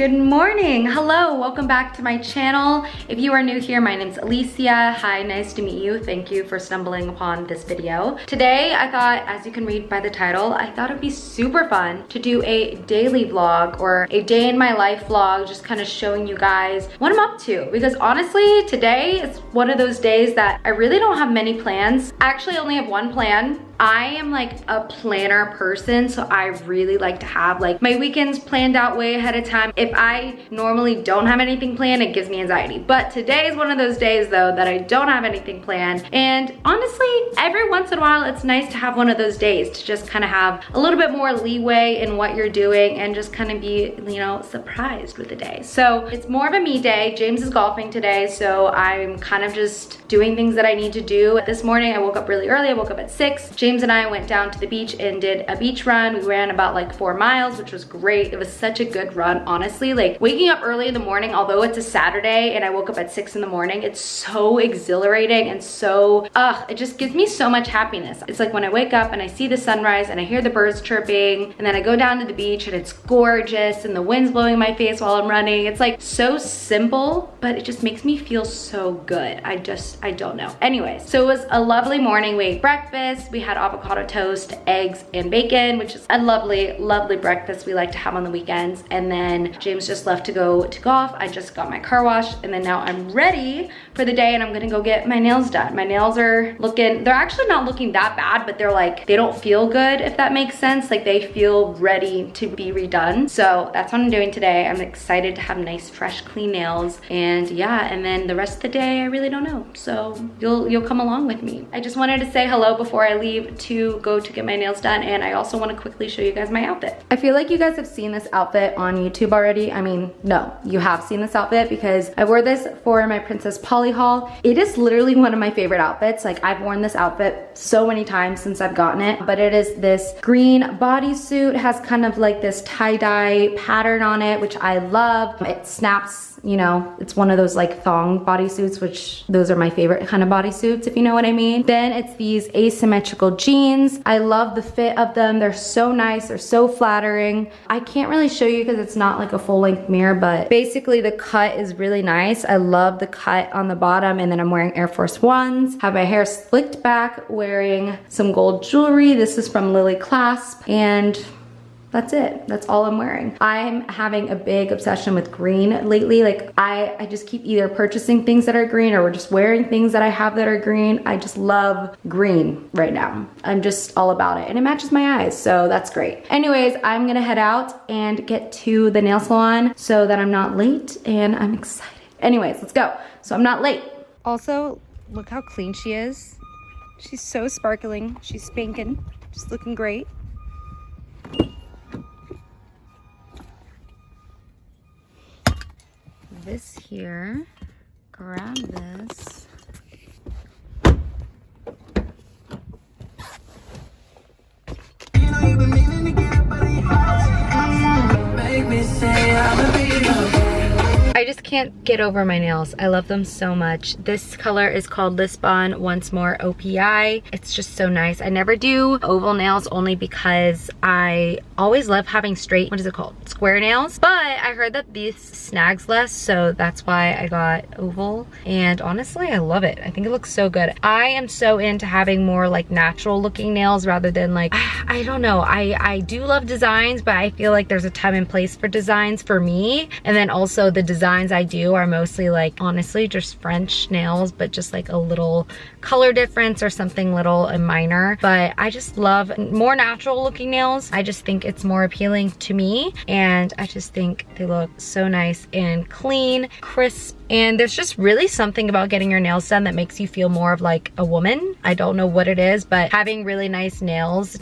Good morning. Hello, welcome back to my channel. If you are new here, my name's Alicia. Hi, nice to meet you. Thank you for stumbling upon this video. Today, I thought, as you can read by the title, I thought it'd be super fun to do a daily vlog or a day in my life vlog, just kind of showing you guys what I'm up to. Because honestly, today is one of those days that I really don't have many plans. I actually only have one plan. I am like a planner person, so I really like to have like my weekends planned out way ahead of time. If I normally don't have anything planned, it gives me anxiety. But today is one of those days though that I don't have anything planned. And honestly, every once in a while, it's nice to have one of those days to just kind of have a little bit more leeway in what you're doing and just kind of be, you know, surprised with the day. So it's more of a me day. James is golfing today, so I'm kind of just doing things that I need to do. This morning, I woke up really early. I woke up at 6. James and I went down to the beach and did a beach run. We ran about like 4 miles, which was great. It was such a good run, honestly. Like waking up early in the morning, although it's a Saturday and I woke up at 6 in the morning, it's so exhilarating and so, it just gives me so much happiness. It's like when I wake up and I see the sunrise and I hear the birds chirping, and then I go down to the beach and it's gorgeous and the wind's blowing in my face while I'm running. It's like so simple, but it just makes me feel so good. I don't know. Anyways, so it was a lovely morning. We ate breakfast. We had avocado toast, eggs, and bacon, which is a lovely, lovely breakfast we like to have on the weekends. And then James just left to go to golf. I just got my car washed, and then now I'm ready for the day and I'm gonna go get my nails done. My nails are looking, they're actually not looking that bad, but they're like, they don't feel good, if that makes sense. Like they feel ready to be redone. So that's what I'm doing today. I'm excited to have nice, fresh, clean nails. And yeah, and then the rest of the day, I really don't know. So you'll come along with me. I just wanted to say hello before I leave to go to get my nails done, and I also want to quickly show you guys my outfit. I feel like you guys have seen this outfit on YouTube already. I mean, no, you have seen this outfit because I wore this for my Princess Polly haul. It is literally one of my favorite outfits. Like I've worn this outfit so many times since I've gotten it, but it is this green bodysuit, has kind of like this tie-dye pattern on it, which I love. It snaps, you know, it's one of those like thong bodysuits, which those are my favorite kind of bodysuits, if you know what I mean. Then it's these asymmetrical jeans. I love the fit of them. They're so nice. They're so flattering. I can't really show you because it's not like a full-length mirror, but basically the cut is really nice. I love the cut on the bottom, and then I'm wearing Air Force Ones. Have my hair slicked back, wearing some gold jewelry. This is from Lily Clasp, and that's it. That's all I'm wearing. I'm having a big obsession with green lately. Like I just keep either purchasing things that are green or just wearing things that I have that are green. I just love green right now. I'm just all about it, and it matches my eyes, so that's great. Anyways, I'm gonna head out and get to the nail salon so that I'm not late, and I'm excited. Anyways, let's go. So I'm not late. Also, look how clean she is. She's so sparkling. She's spanking, just looking great. This here, grab this. I just can't get over my nails. I love them so much. This color is called Lisbon Once More OPI. It's just so nice. I never do oval nails only because I always love having straight, what is it called? Square nails. But I heard that these snags less, so that's why I got oval. And honestly, I love it. I think it looks so good. I am so into having more like natural looking nails rather than like, I don't know. I do love designs, but I feel like there's a time and place for designs for me. And then also the designs I do are mostly like, honestly, just French nails, but just like a little color difference or something little and minor. But I just love more natural looking nails. I just think it's more appealing to me, and I just think they look so nice and clean, crisp, and there's just really something about getting your nails done that makes you feel more of like a woman. I don't know what it is, but having really nice nails it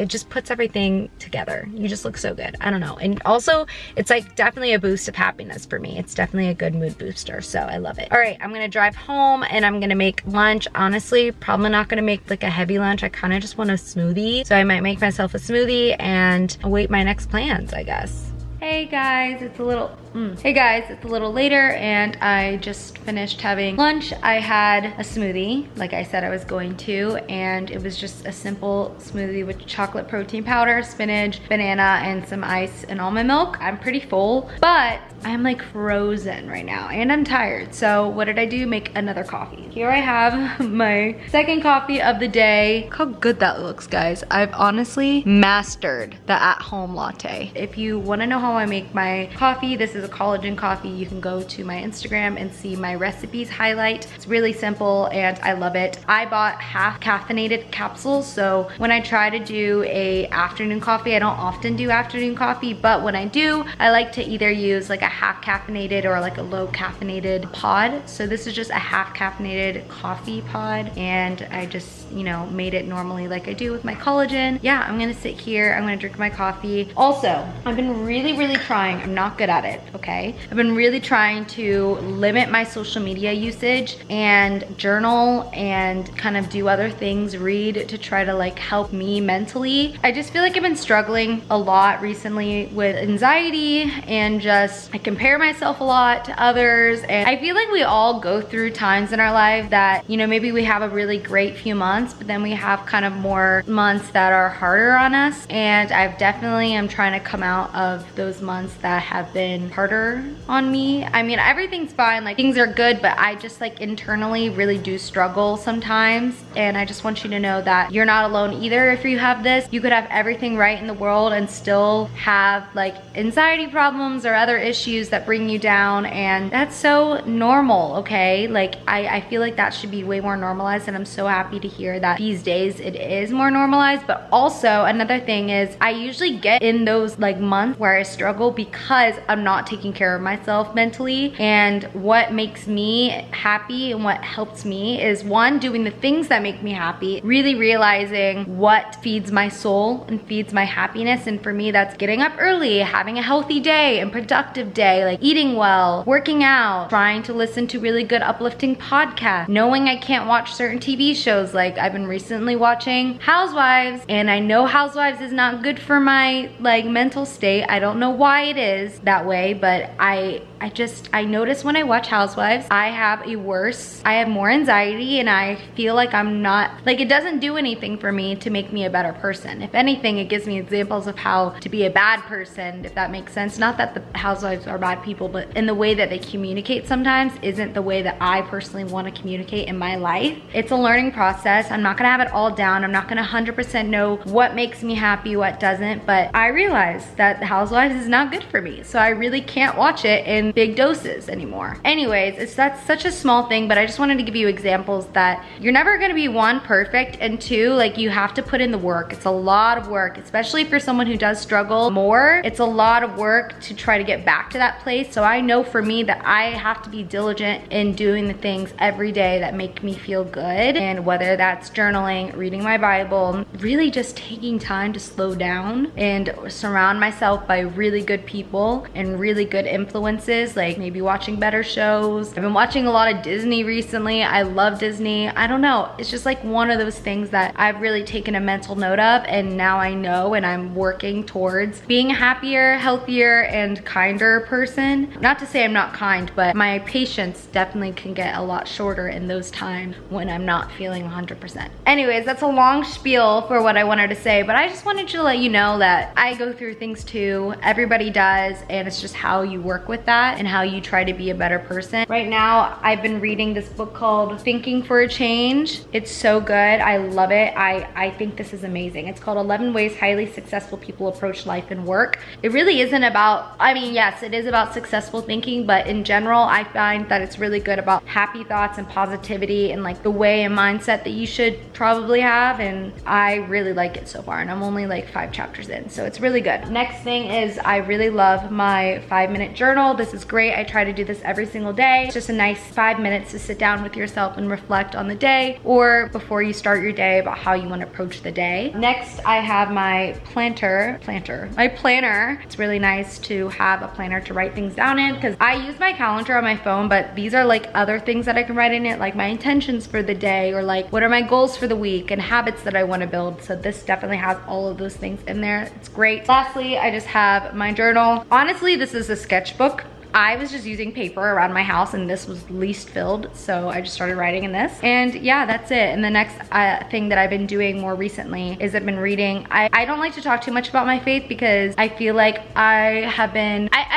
just puts everything together. You just look so good. I don't know. And also, it's like definitely a boost of happiness for me. It's definitely a good mood booster, so I love it. All right, I'm gonna drive home and I'm gonna make lunch. Honestly, probably not gonna make like a heavy lunch. I kind of just want a smoothie. So I might make myself a smoothie and await my next plans, I guess. Hey. Hey guys, it's a little later and I just finished having lunch. I had a smoothie, like I said I was going to, and it was just a simple smoothie with chocolate protein powder, spinach, banana, and some ice and almond milk. I'm pretty full, but I'm like frozen right now and I'm tired. So what did I do? Make another coffee. Here I have my second coffee of the day. Look how good that looks, guys. I've honestly mastered the at-home latte. If you want to know how I make my coffee, this is a collagen coffee. You can go to my Instagram and see my recipes highlight. It's really simple and I love it. I bought half caffeinated capsules, so when I try to do a afternoon coffee, I don't often do afternoon coffee, but when I do, I like to either use like a half caffeinated or like a low caffeinated pod. So this is just a half caffeinated coffee pod, and I just, you know, made it normally like I do with my collagen. Yeah, I'm gonna sit here, I'm gonna drink my coffee. Also, I've been really trying, I'm not good at it, okay? I've been really trying to limit my social media usage and journal and kind of do other things, read, to try to like help me mentally. I just feel like I've been struggling a lot recently with anxiety and just I compare myself a lot to others, and I feel like we all go through times in our life that, you know, maybe we have a really great few months, but then we have kind of more months that are harder on us, and I've definitely am trying to come out of those months that have been harder on me. I mean, everything's fine, like things are good, but I just like internally really do struggle sometimes, and I just want you to know that you're not alone either. If you have this, you could have everything right in the world and still have like anxiety problems or other issues that bring you down, and that's so normal, okay? Like I feel like that should be way more normalized, and I'm so happy to hear that these days it is more normalized. But also another thing is I usually get in those like months where I struggle because I'm not taking care of myself mentally, and what makes me happy and what helps me is, one, doing the things that make me happy, really realizing what feeds my soul and feeds my happiness, and for me that's getting up early, having a healthy day and productive day, like eating well, working out, trying to listen to really good uplifting podcasts, knowing I can't watch certain TV shows. Like I've been recently watching Housewives, and I know Housewives is not good for my like mental state. I don't know why it is that way, but I notice when I watch Housewives, I have more anxiety, and I feel like I'm not, like it doesn't do anything for me to make me a better person. If anything, it gives me examples of how to be a bad person, if that makes sense. Not that the Housewives are bad people, but in the way that they communicate sometimes isn't the way that I personally want to communicate in my life. It's a learning process. I'm not gonna have it all down. I'm not gonna 100% know what makes me happy, what doesn't, but I realize that the Housewives is not good for me, so I really can't watch it in big doses anymore. Anyways, that's such a small thing, but I just wanted to give you examples that you're never gonna be, one, perfect, and two, like you have to put in the work. It's a lot of work, especially for someone who does struggle more. It's a lot of work to try to get back to that place. So I know for me that I have to be diligent in doing the things every day that make me feel good, and whether that's journaling, reading my Bible, really just taking time to slow down and surround myself by really good people and really good influences, like maybe watching better shows. I've been watching a lot of Disney recently. I love Disney. I don't know, it's just like one of those things that I've really taken a mental note of, and now I know, and I'm working towards being a happier, healthier, and kinder person. Not to say I'm not kind, but my patience definitely can get a lot shorter in those times when I'm not feeling 100%. Anyways, that's a long spiel for what I wanted to say, but I just wanted to let you know that I go through things too. Everybody does, and it's just how you work with that and how you try to be a better person. Right now, I've been reading this book called Thinking for a Change. It's so good. I love it. I think this is amazing. It's called 11 Ways Highly Successful People Approach Life and Work. It really isn't about, I mean, yes, it is about successful thinking, but in general, I find that it's really good about happy thoughts and positivity and like the way and mindset that you should probably have, and I really like it so far, and I'm only like 5 chapters in, so it's really good. Next thing is I really love my 5-minute journal. This is great. I try to do this every single day. It's just a nice 5 minutes to sit down with yourself and reflect on the day, or before you start your day, about how you want to approach the day. Next, I have my planner. It's really nice to have a planner to write things down in, because I use my calendar on my phone, but these are like other things that I can write in it, like my intentions for the day, or like what are my goals for the week and habits that I want to build. So this definitely has all of those things in there. It's great. Lastly, I just have my my journal. Honestly, this is a sketchbook. I was just using paper around my house and this was least filled, so I just started writing in this. And yeah, that's it. And the next thing that I've been doing more recently is I've been reading. I don't like to talk too much about my faith because I feel like I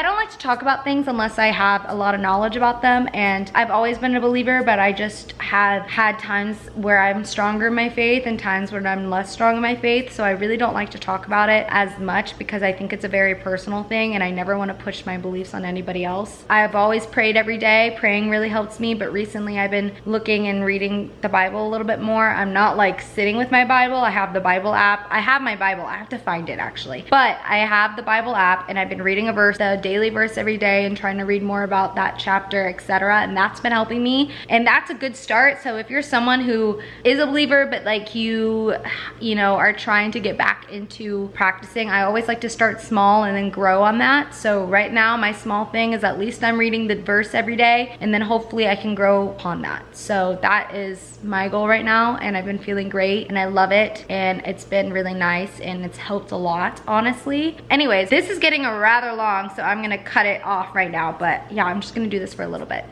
don't like to talk about things unless I have a lot of knowledge about them. And I've always been a believer, but I just have had times where I'm stronger in my faith and times when I'm less strong in my faith. So I really don't like to talk about it as much because I think it's a very personal thing and I never want to push my beliefs on anybody else. I've always prayed every day. Praying really helps me, but recently I've been looking and reading the Bible a little bit more. I'm not like sitting with my Bible. I have the Bible app. I have my Bible. I have to find it actually. But I have the Bible app and I've been reading a verse, the daily verse every day and trying to read more about that chapter, etc. And that's been helping me. And that's a good start. So if you're someone who is a believer, but like you know, are trying to get back into practicing, I always like to start small and then grow on that. So right now my small thing is at least I'm reading the verse every day and then hopefully I can grow upon that. So that is my goal right now and I've been feeling great and I love it and it's been really nice and it's helped a lot, honestly. Anyways, this is getting rather long, so I'm gonna cut it off right now, but yeah, I'm just gonna do this for a little bit.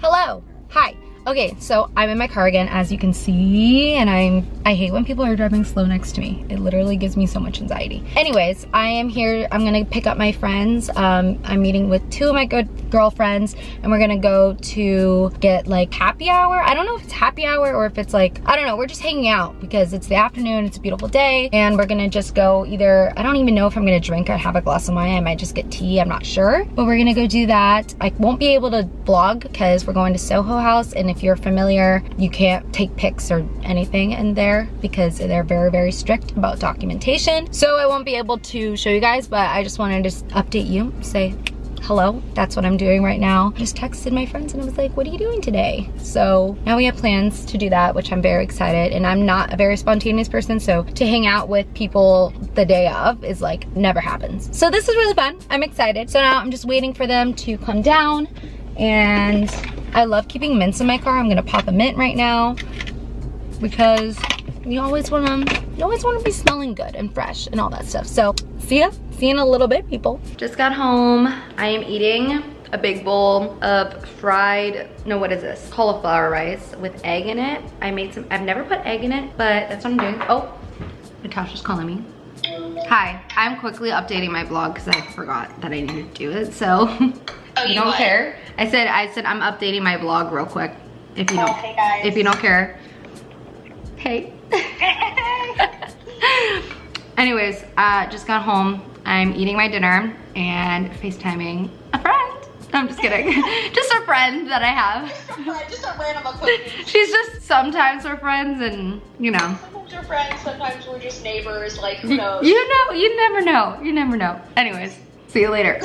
Hello, hi. Okay, so I'm in my car again, as you can see, and I hate when people are driving slow next to me. It literally gives me so much anxiety. Anyways, I am here. I'm gonna pick up my friends. I'm meeting with two of my good girlfriends, and we're gonna go to get like happy hour. I don't know if it's happy hour or if it's like, I don't know. We're just hanging out because it's the afternoon, it's a beautiful day, and we're gonna just go either, I don't even know if I'm gonna drink or have a glass of wine. I might just get tea, I'm not sure. But we're gonna go do that. I won't be able to vlog because we're going to Soho House, and if you're familiar, you can't take pics or anything in there because they're very, very strict about documentation. So I won't be able to show you guys, but I just wanted to update you, say hello. That's what I'm doing right now. I just texted my friends and I was like, what are you doing today? So now we have plans to do that, which I'm very excited. And I'm not a very spontaneous person, so to hang out with people the day of is like never happens. So this is really fun. I'm excited. So now I'm just waiting for them to come down. And I love keeping mints in my car. I'm gonna pop a mint right now because you always wanna be smelling good and fresh and all that stuff. So see you in a little bit, people. Just got home. I am eating a big bowl of fried, no, what is this? Cauliflower rice with egg in it. I've never put egg in it, but that's what I'm doing. Oh, Natasha's calling me. Hi, I'm quickly updating my blog because I forgot that I needed to do it, so. Oh, you don't care? I said I'm updating my blog real quick. If you don't, hey guys. If you don't care. Hey. Anyways, just got home. I'm eating my dinner and FaceTiming a friend. No, I'm just kidding. Just a friend that I have. Just a random acquaintance. She's just, sometimes we're friends and, you know. Sometimes we're friends, sometimes we're just neighbors, like who knows? You know, you never know. You never know. Anyways, see you later.